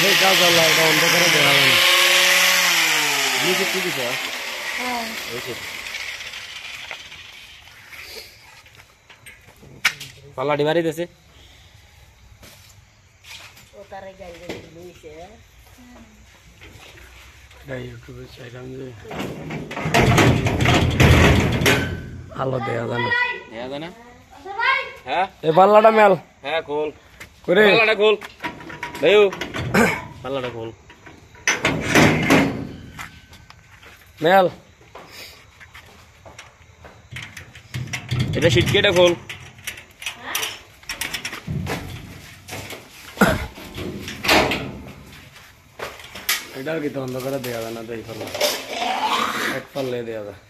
সেই কাজ আল্লাহ এটা অন্ধকারে দেখা যায় না। নিচে কি দিছ? হ্যাঁ পাল্লাটি বাড়ি দিয়েছে ও তার গাড়ি গাড়ি লইছে ইউটিউবে চাইলাম যে আলো দেয়া যায় না। দেয়া যায় না? হ্যাঁ এই পাল্লাটা মেল। হ্যাঁ খোল করে পাল্লাটা খোল ভাইও পাল্লাটা খোল মেল। এটা সিটকেটা খোল। এটার কি তো অন্ধকারে দেওয়া যায় না? তো এই পাল্লা এক পাল্লে দেওয়া যায়।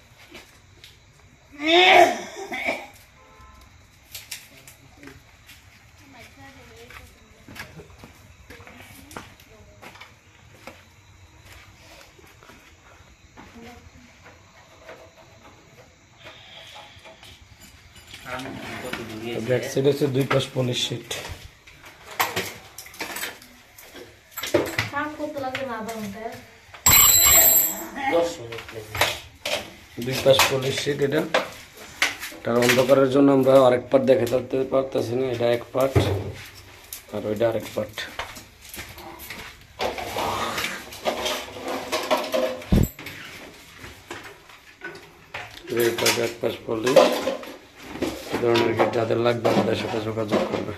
ব্যাক সাইড হচ্ছে 2 পাশ পলিশ শিট। কাম করতে লাগে না বাবা 2 পাশ পলিশ শিট। এটা তার অন্ধকারের জন্য আমরা আরেক পার্ট দেখাতে পারতেছি না। এটা এক পার্ট আর ওইটা আরেক পার্ট। এক পাশ পলিশ। এই ধরনের যাদের লাগবে আমাদের সাথে যোগাযোগ করবে।